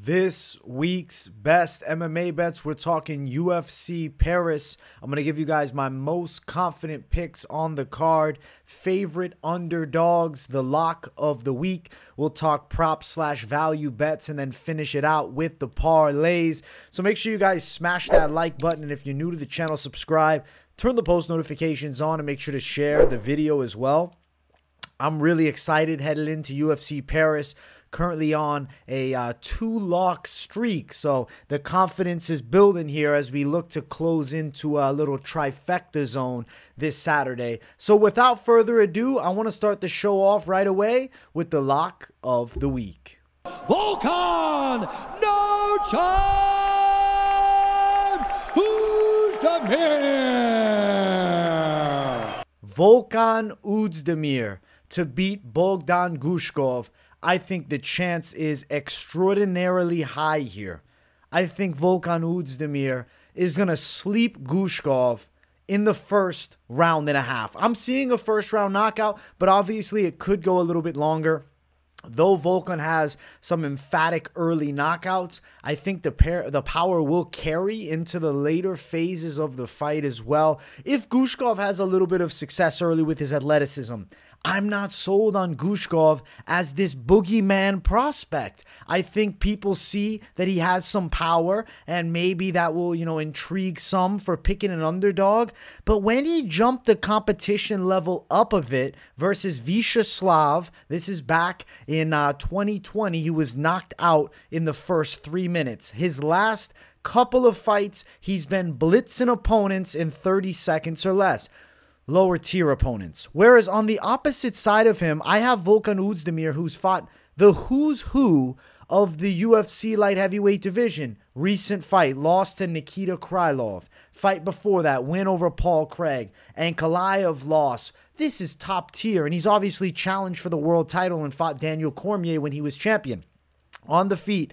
This week's best MMA bets, we're talking UFC Paris. I'm going to give you guys my most confident picks on the card, favorite underdogs, the lock of the week. We'll talk prop/value bets and then finish it out with the parlays. So make sure you guys smash that like button, and if you're new to the channel, subscribe, turn the post notifications on, and make sure to share the video as well. I'm really excited headed into UFC Paris. Currently on a 2-lock streak, so the confidence is building here as we look to close into a little trifecta zone this Saturday. So without further ado, I want to start the show off right away with the lock of the week. Volkan Nochime Oezdemir. Volkan Oezdemir to beat Bogdan Gushkov. I think the chance is extraordinarily high here. I think Volkan Oezdemir is going to sleep Gushkov in the first round and a half. I'm seeing a first round knockout, but obviously it could go a little bit longer. Though Volkan has some emphatic early knockouts, I think the power will carry into the later phases of the fight as well. If Gushkov has a little bit of success early with his athleticism, I'm not sold on Gushkov as this boogeyman prospect. I think people see that he has some power, and maybe that will, intrigue some for picking an underdog. But when he jumped the competition level up a bit versus Vyacheslav, this is back in 2020, he was knocked out in the first 3 minutes. His last couple of fights, he's been blitzing opponents in 30 seconds or less. Lower tier opponents. Whereas on the opposite side of him, I have Volkan Oezdemir, who's fought the who's who of the UFC light heavyweight division. Recent fight, lost to Nikita Krylov. Fight before that, win over Paul Craig. Ankalaev loss. This is top tier, and he's obviously challenged for the world title and fought Daniel Cormier when he was champion. On the feet,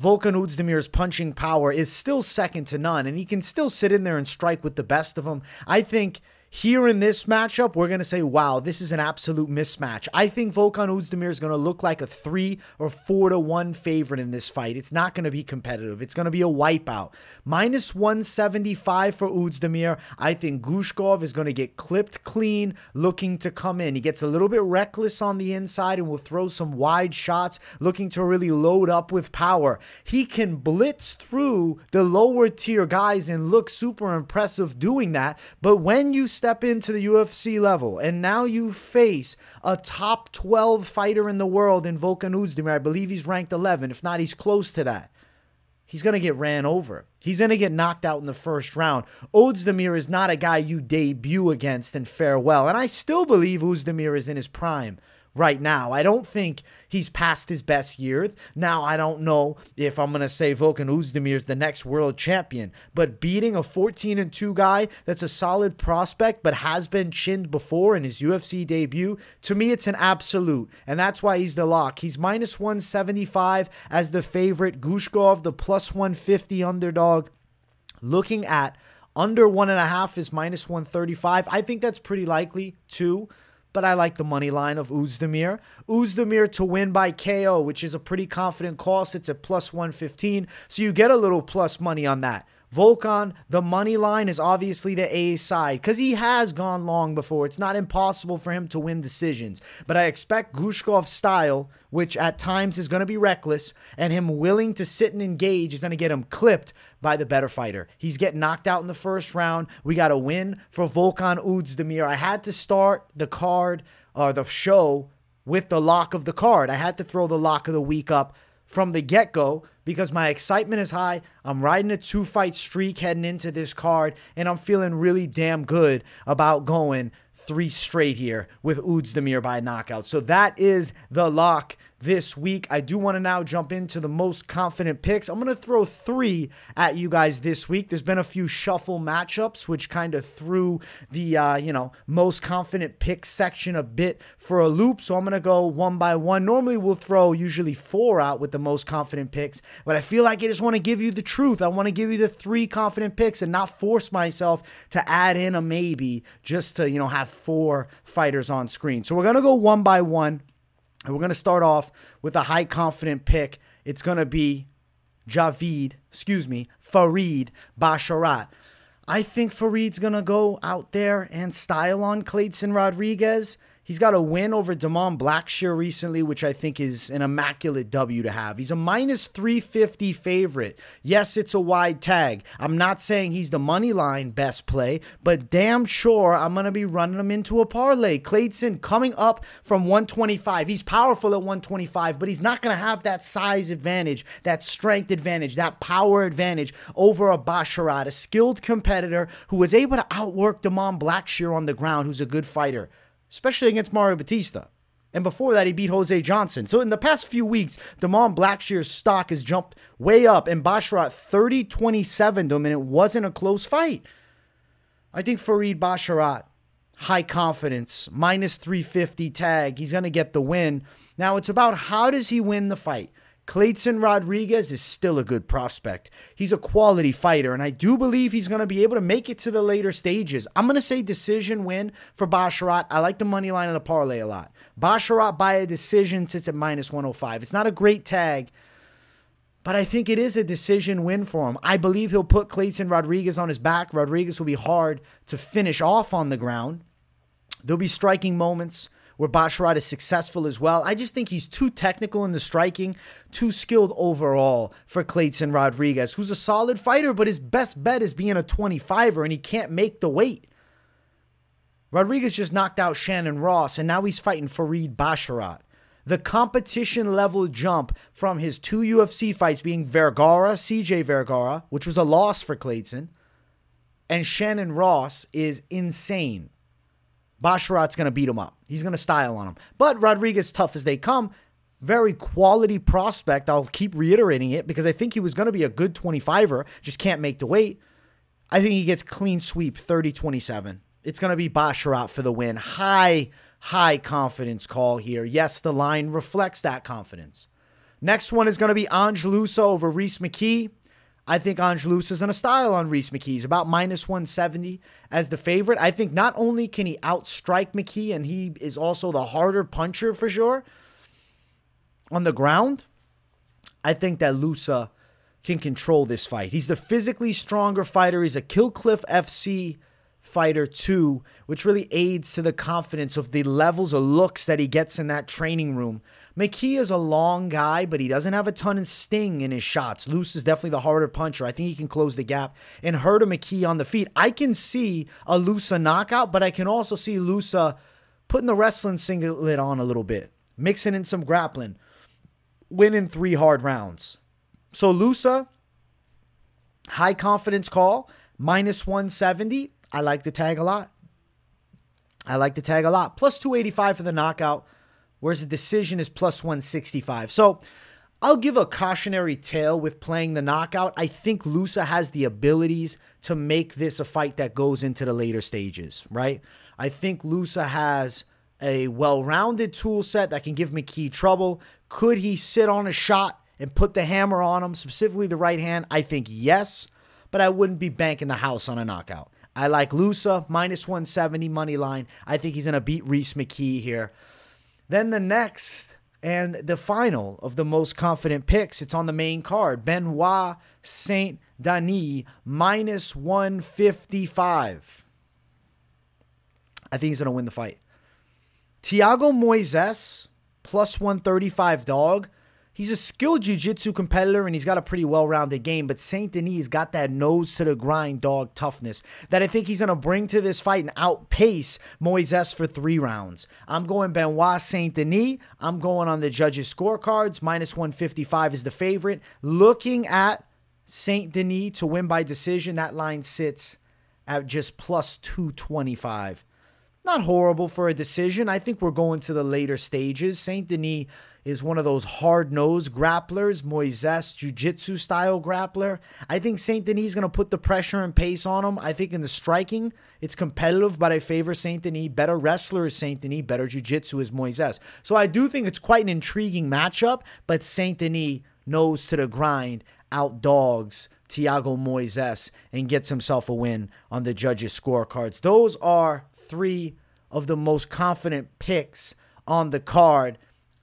Volkan Oezdemir's punching power is still second to none, and he can still sit in there and strike with the best of them. I think here in this matchup, we're going to say, wow, this is an absolute mismatch. I think Volkan Oezdemir is going to look like a 3 or 4 to 1 favorite in this fight. It's not going to be competitive. It's going to be a wipeout. Minus 175 for Oezdemir. I think Gushkov is going to get clipped clean, looking to come in. He gets a little bit reckless on the inside and will throw some wide shots, looking to really load up with power. He can blitz through the lower tier guys and look super impressive doing that. But when you step into the UFC level and now you face a top 12 fighter in the world in Volkan Oezdemir, I believe he's ranked 11. If not, he's close to that. He's going to get ran over. He's going to get knocked out in the first round. Oezdemir is not a guy you debut against and fare well. And I still believe Oezdemir is in his prime right now. I don't think he's past his best years. Now, I don't know if I'm going to say Volkan Oezdemir is the next world champion, but beating a 14-2 guy that's a solid prospect but has been chinned before in his UFC debut, to me, it's an absolute, and that's why he's the lock. He's minus 175 as the favorite. Gushkov, the plus 150 underdog. Looking at under 1.5 is minus 135. I think that's pretty likely too, but I like the money line of Oezdemir. Oezdemir to win by KO, which is a pretty confident call. It's at plus 115, so you get a little plus money on that. Volkan, the money line is obviously the A side because he has gone long before. It's not impossible for him to win decisions, but I expect Gushkov's style, which at times is going to be reckless, and him willing to sit and engage is going to get him clipped by the better fighter. He's getting knocked out in the first round. We got a win for Volkan Oezdemir. I had to start the card or the show with the lock of the card. I had to throw the lock of the week up from the get-go because my excitement is high. I'm riding a 2-fight streak heading into this card, and I'm feeling really damn good about going 3 straight here with Oezdemir by knockout. So that is the lock this week. I do want to now jump into the most confident picks. I'm going to throw 3 at you guys this week. There's been a few shuffle matchups, which kind of threw the, most confident pick section a bit for a loop. So I'm going to go one by one. Normally we'll throw usually 4 out with the most confident picks, but I feel like I just want to give you the truth. I want to give you the 3 confident picks and not force myself to add in a maybe just to, have 4 fighters on screen. So we're going to go one by one. And we're going to start off with a high confident pick. It's going to be Farid Basharat. I think Farid's going to go out there and style on Clayton Rodriguez. He's got a win over Damon Blackshear recently, which I think is an immaculate W to have. He's a minus 350 favorite. Yes, it's a wide tag. I'm not saying he's the money line best play, but damn sure I'm going to be running him into a parlay. Clayton coming up from 125. He's powerful at 125, but he's not going to have that size advantage, that strength advantage, that power advantage over a Basharat, a skilled competitor who was able to outwork Damon Blackshear on the ground, who's a good fighter, especially against Mario Batista. And before that, he beat Jose Johnson. So in the past few weeks, Damon Blackshear's stock has jumped way up, and Basharat 30-27 to him, and it wasn't a close fight. I think Farid Basharat, high confidence, minus 350 tag. He's going to get the win. Now, it's about how does he win the fight. Clayton Rodriguez is still a good prospect. He's a quality fighter, and I do believe he's going to be able to make it to the later stages. I'm going to say decision win for Basharat. I like the money line and the parlay a lot. Basharat by a decision sits at minus 105. It's not a great tag, but I think it is a decision win for him. I believe he'll put Clayton Rodriguez on his back. Rodriguez will be hard to finish off on the ground. There'll be striking moments where Basharat is successful as well. I just think he's too technical in the striking, too skilled overall for Clayton Rodriguez, who's a solid fighter, but his best bet is being a 25er, and he can't make the weight. Rodriguez just knocked out Shannon Ross, and now he's fighting Farid Basharat. The competition level jump from his two UFC fights being Vergara, CJ Vergara, which was a loss for Clayton, and Shannon Ross is insane. Basharat's going to beat him up. He's going to style on him. But Rodriguez, tough as they come, very quality prospect. I'll keep reiterating it because I think he was going to be a good 25er, just can't make the weight. I think he gets clean sweep 30-27. It's going to be Basharat for the win. High confidence call here. Yes, the line reflects that confidence. Next one is going to be Ange Loosa over Rhys McKee. I think Ange Loosa is going to style on Rhys McKee. He's about minus 170 as the favorite. I think not only can he outstrike McKee, and he is also the harder puncher for sure on the ground, I think that Loosa can control this fight. He's the physically stronger fighter. He's a Killcliff FC fighter too, which really aids to the confidence of the levels of looks that he gets in that training room. McKee is a long guy, but he doesn't have a ton of sting in his shots. Luce is definitely the harder puncher. I think he can close the gap and hurt a McKee on the feet. I can see a Loosa knockout, but I can also see Loosa putting the wrestling singlet on a little bit, mixing in some grappling, winning 3 hard rounds. So Loosa, high confidence call, minus 170. I like the tag a lot. Plus 285 for the knockout, whereas the decision is plus 165. So I'll give a cautionary tale with playing the knockout. I think Loosa has the abilities to make this a fight that goes into the later stages, right? I think Loosa has a well-rounded tool set that can give McKee trouble. Could he sit on a shot and put the hammer on him, specifically the right hand? I think yes, but I wouldn't be banking the house on a knockout. I like Loosa, minus 170 money line. I think he's going to beat Rhys McKee here. Then the next and the final of the most confident picks, it's on the main card. Benoit Saint Denis, minus 155. I think he's going to win the fight. Thiago Moises, plus 135 dog. He's a skilled jiu-jitsu competitor, and he's got a pretty well-rounded game, but Saint Denis got that nose-to-the-grind dog toughness that I think he's going to bring to this fight and outpace Moises for 3 rounds. I'm going Benoit Saint Denis. I'm going on the judges' scorecards. Minus 155 is the favorite. Looking at Saint Denis to win by decision, that line sits at just plus 225. Not horrible for a decision. I think we're going to the later stages. Saint Denis is one of those hard-nosed grapplers, Moises jiu-jitsu style grappler. I think Saint Denis is going to put the pressure and pace on him. I think in the striking, it's competitive, but I favor Saint Denis. Better wrestler is Saint Denis. Better jiu-jitsu is Moises. So I do think it's quite an intriguing matchup, but Saint Denis nose to the grind, outdogs Thiago Moises, and gets himself a win on the judges' scorecards. Those are 3 of the most confident picks on the card.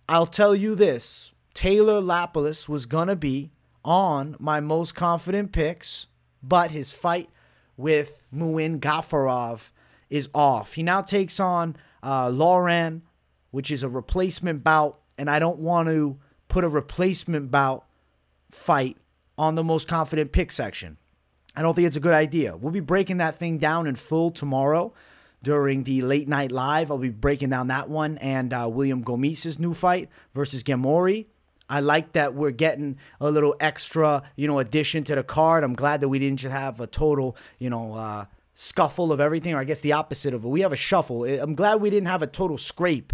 I'll tell you this, Taylor Lapilus was going to be on my most confident picks, but his fight with Muin Gafurov is off. He now takes on Lauren, which is a replacement bout, and I don't want to put a replacement bout fight on the most confident pick section. I don't think it's a good idea. We'll be breaking that thing down in full tomorrow during the late night live. I'll be breaking down that one and William Gomis's new fight versus Gamori. I like that we're getting a little extra, addition to the card. I'm glad that we didn't just have a total, scuffle of everything, or I guess the opposite of it. We have a shuffle. I'm glad we didn't have a total scrape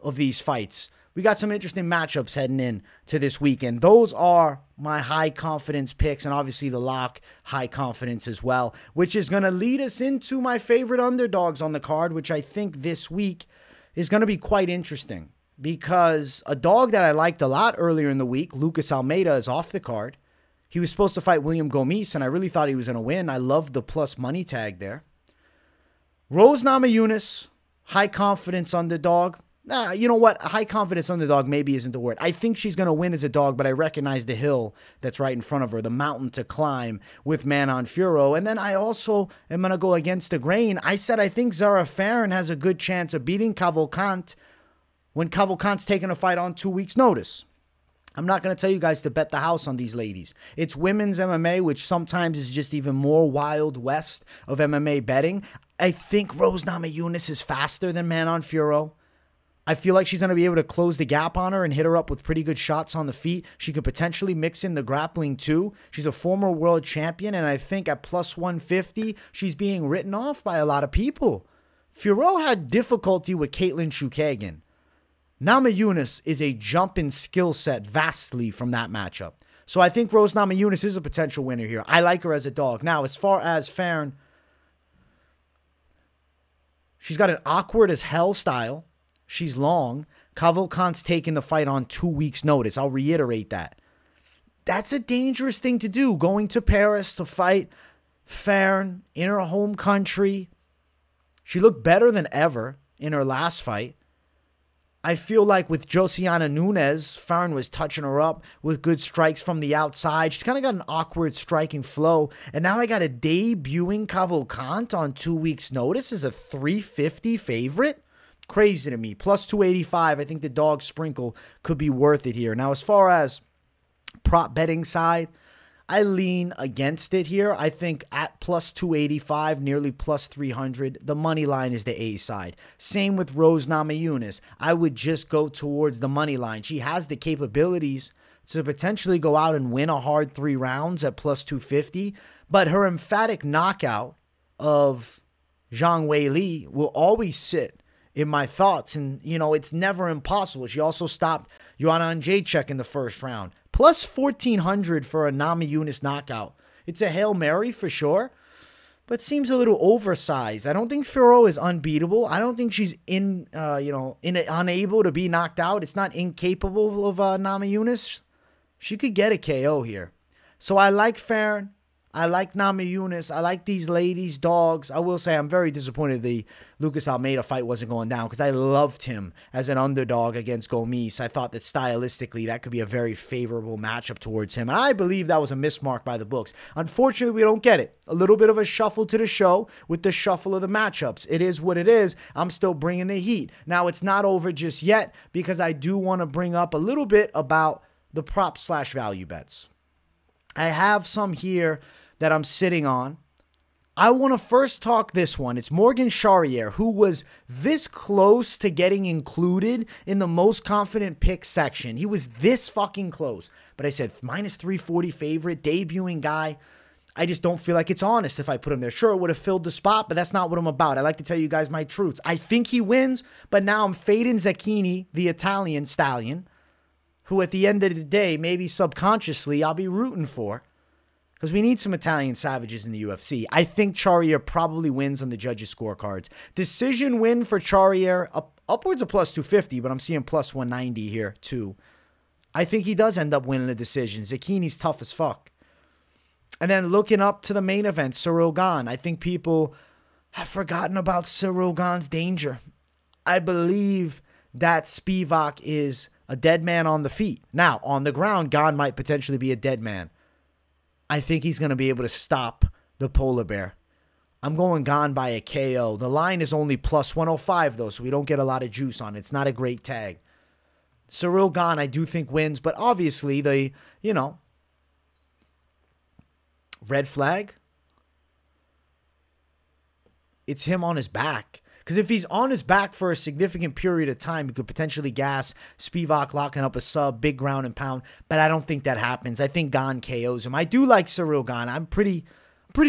of these fights. We got some interesting matchups heading in to this weekend. Those are my high confidence picks, and obviously the lock high confidence as well, which is going to lead us into my favorite underdogs on the card, which I think this week is going to be quite interesting because a dog that I liked a lot earlier in the week, Lucas Almeida, is off the card. He was supposed to fight William Gomis, and I really thought he was going to win. I loved the plus money tag there. Rose Namajunas, high confidence underdog. You know what? A high confidence underdog maybe isn't the word. I think she's going to win as a dog, but I recognize the hill that's right in front of her, the mountain to climb with Manon Fiorot. And then I also am going to go against the grain. I said I think Zara Farron has a good chance of beating Cavalcante when Cavalcante's taking a fight on 2 weeks' notice. I'm not going to tell you guys to bet the house on these ladies. It's women's MMA, which sometimes is just even more wild west of MMA betting. I think Rose Namajunas is faster than Manon Fiorot. I feel like she's going to be able to close the gap on her and hit her up with pretty good shots on the feet. She could potentially mix in the grappling too. She's a former world champion, and I think at plus 150, she's being written off by a lot of people. Fiorot had difficulty with Caitlin Chukagian. Namajunas is a jump in skill set vastly from that matchup. So I think Rose Namajunas is a potential winner here. I like her as a dog. Now, as far as Farron, she's got an awkward as hell style. She's long. Cavalcante's taking the fight on 2 weeks' notice. I'll reiterate that. That's a dangerous thing to do, going to Paris to fight Farron in her home country. She looked better than ever in her last fight. I feel like with Josiana Nunes, Farron was touching her up with good strikes from the outside. She's kind of got an awkward striking flow. And now I got a debuting Cavalcante on 2 weeks' notice as a 350 favorite. Crazy to me. Plus 285. I think the dog sprinkle could be worth it here. Now, as far as prop betting side, I lean against it here. I think at plus 285, nearly plus 300, the money line is the A side. Same with Rose Namajunas. I would just go towards the money line. She has the capabilities to potentially go out and win a hard 3 rounds at plus 250, but her emphatic knockout of Zhang Weili will always sit in my thoughts, and, it's never impossible. She also stopped Joanna Jędrzejczyk in the first round. Plus 1,400 for a Namajunas knockout. It's a Hail Mary for sure, but seems a little oversized. I don't think Fiorot is unbeatable. I don't think she's unable to be knocked out. It's not incapable of Namajunas. She could get a KO here. So I like Farron. I like Namajunas. I like these ladies, dogs. I will say I'm very disappointed the Lucas Almeida fight wasn't going down because I loved him as an underdog against Gomis. I thought that stylistically that could be a very favorable matchup towards him. And I believe that was a mismark by the books. Unfortunately, we don't get it. A little bit of a shuffle to the show with the shuffle of the matchups. It is what it is. I'm still bringing the heat. Now, it's not over just yet because I do want to bring up a little bit about the prop/value bets. I have some here that I'm sitting on. I want to first talk this one. It's Morgan Charrier, who was this close to getting included in the most confident pick section. He was this fucking close. But I said, minus 340 favorite, debuting guy. I just don't feel like it's honest if I put him there. Sure, it would have filled the spot, but that's not what I'm about. I like to tell you guys my truths. I think he wins, but now I'm fading Zecchini, the Italian stallion, who at the end of the day, maybe subconsciously, I'll be rooting for. Because we need some Italian savages in the UFC. I think Charrier probably wins on the judges' scorecards. Decision win for Charrier, upwards of plus 250, but I'm seeing plus 190 here too. I think he does end up winning the decision. Zecchini's tough as fuck. And then looking up to the main event, Ciryl Gane. I think people have forgotten about Ciryl Gane's danger. I believe that Spivak is a dead man on the feet. Now, on the ground, Gane might potentially be a dead man. I think he's going to be able to stop the polar bear. I'm going Gane by a KO. The line is only plus 105, though, so we don't get a lot of juice on it. It's not a great tag. Ciryl Gane, I do think wins, but obviously the, red flag. It's him on his back. Because if he's on his back for a significant period of time, he could potentially gas Spivak locking up a sub, big ground and pound. But I don't think that happens. I think Gane KOs him. I do like Ciryl Gane. I'm pretty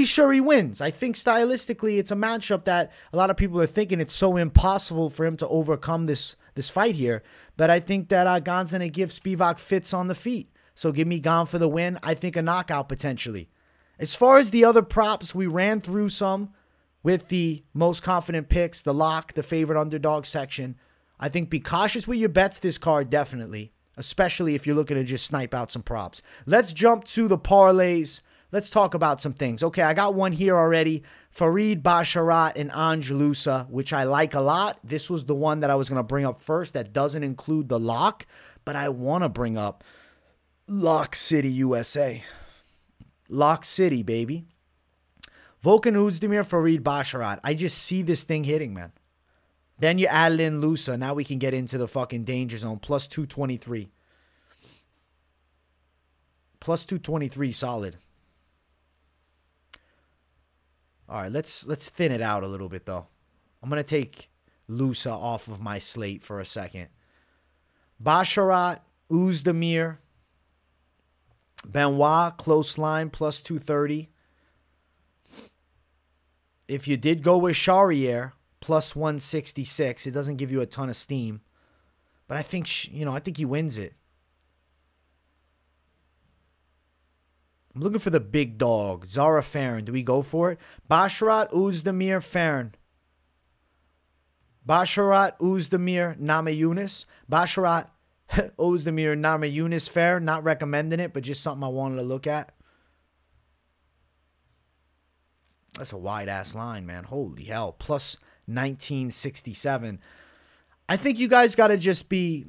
sure he wins. I think stylistically it's a matchup that a lot of people are thinking it's so impossible for him to overcome this fight here. But I think that Gane's going to give Spivak fits on the feet. So give me Gane for the win. I think a knockout potentially. As far as the other props, we ran through some with the most confident picks, the lock, the favorite underdog section. I think be cautious with your bets this card, definitely, especially if you're looking to just snipe out some props. Let's jump to the parlays. Let's talk about some things. Okay, I got one here already. Farid Basharat and Ange Loosa, which I like a lot. This was the one that I was going to bring up first that doesn't include the lock, but I want to bring up Lock City, USA. Lock City, baby. Volkan Oezdemir, Farid Basharat. I just see this thing hitting, man. Then you added in Loosa. Now we can get into the fucking danger zone. Plus 223. Plus 223, solid. All right, let's thin it out a little bit, though. I'm going to take Loosa off of my slate for a second. Basharat, Oezdemir, Benoit, close line, plus 230. If you did go with Charrier, plus 166, it doesn't give you a ton of steam. But I think, I think he wins it. I'm looking for the big dog, Zara Farron. Do we go for it? Basharat, Oezdemir, Farron. Basharat, Oezdemir, Namajunas. Basharat, Oezdemir, Namajunas, Farron. Not recommending it, but just something I wanted to look at. That's a wide-ass line, man. Holy hell. Plus 1967. I think you guys got to just be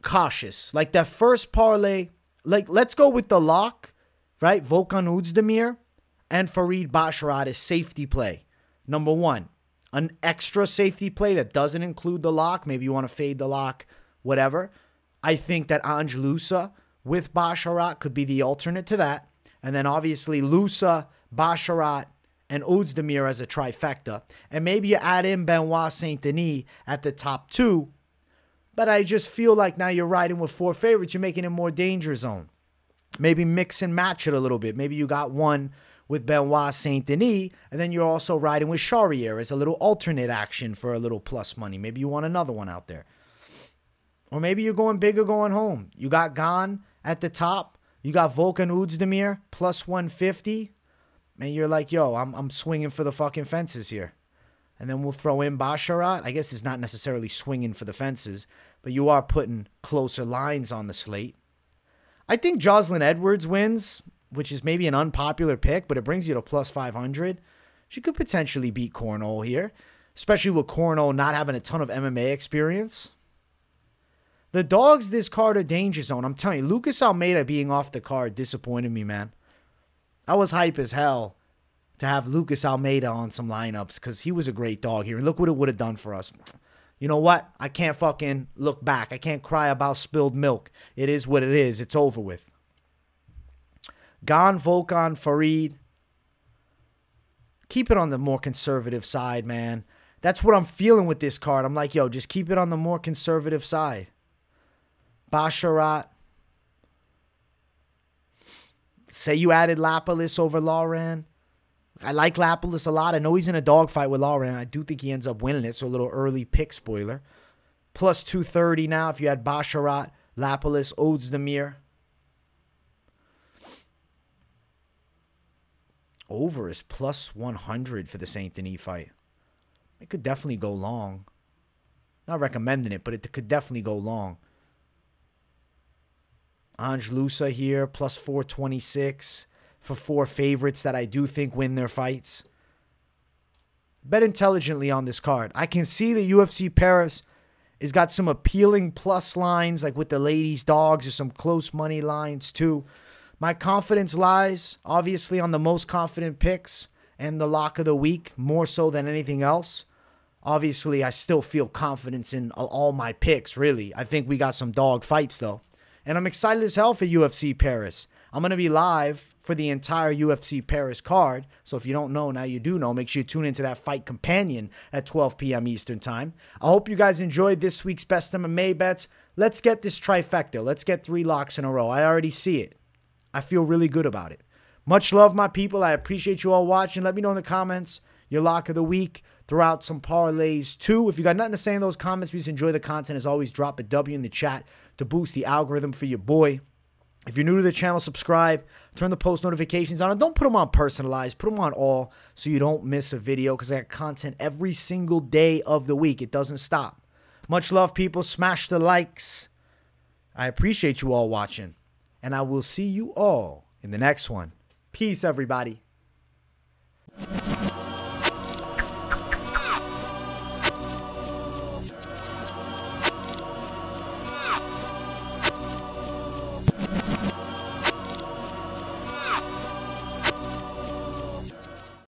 cautious. Like that first parlay, let's go with the lock, right? Volkan Oezdemir and Farid Basharat is safety play. Number one, an extra safety play that doesn't include the lock. Maybe you want to fade the lock, whatever. I think that Ange Loosa with Basharat could be the alternate to that. And then obviously Loosa, Basharat, and Oezdemir as a trifecta. And maybe you add in Benoit Saint-Denis at the top two. But I just feel like now you're riding with four favorites. You're making it more danger zone. Maybe mix and match it a little bit. Maybe you got one with Benoit Saint-Denis, and then you're also riding with Charrier as a little alternate action for a little plus money. Maybe you want another one out there. Or maybe you're going big or going home. You got Gane at the top. You got Volkan Oezdemir, plus 150. And you're like, yo, I'm swinging for the fucking fences here. And then we'll throw in Basharat. I guess it's not necessarily swinging for the fences, but you are putting closer lines on the slate. I think Jocelyn Edwards wins, which is maybe an unpopular pick, but it brings you to plus 500. She could potentially beat Cornell here, especially with Cornell not having a ton of MMA experience. The dogs this card are danger zone. I'm telling you, Lucas Almeida being off the card disappointed me, man. I was hype as hell to have Lucas Almeida on some lineups because he was a great dog here. And look what it would have done for us. You know what? I can't fucking look back. I can't cry about spilled milk. It is what it is. It's over with. Gane, Volkan, Farid. Keep it on the more conservative side, man. That's what I'm feeling with this card. I'm like, yo, just keep it on the more conservative side. Basharat. Say you added Lapalus over Lauren. I like Lapalus a lot. I know he's in a dogfight with Lauren. I do think he ends up winning it, so a little early pick spoiler. Plus 230 now if you had Basharat, Lapalus, Oezdemir. Over is plus 100 for the Saint Denis fight. It could definitely go long. Not recommending it, but it could definitely go long. Ange Loosa here, plus 426 for four favorites that I do think win their fights. Bet intelligently on this card. I can see that UFC Paris It's got some appealing plus lines, like with the ladies' dogs. There's some close money lines too. My confidence lies, obviously, on the most confident picks and the lock of the week, more so than anything else. Obviously, I still feel confidence in all my picks, really. I think we got some dog fights, though. And I'm excited as hell for UFC Paris. I'm going to be live for the entire UFC Paris card. So if you don't know, now you do know. Make sure you tune into that Fight Companion at 12 p.m. Eastern Time. I hope you guys enjoyed this week's Best MMA Bets. Let's get this trifecta. Let's get 3 locks in a row. I already see it. I feel really good about it. Much love, my people. I appreciate you all watching. Let me know in the comments your lock of the week. Throw out some parlays too. If you got nothing to say in those comments, please enjoy the content. As always, drop a W in the chat to boost the algorithm for your boy. If you're new to the channel, subscribe. Turn the post notifications on. And don't put them on personalized. Put them on all so you don't miss a video, because I got content every single day of the week. It doesn't stop. Much love, people. Smash the likes. I appreciate you all watching. And I will see you all in the next one. Peace, everybody.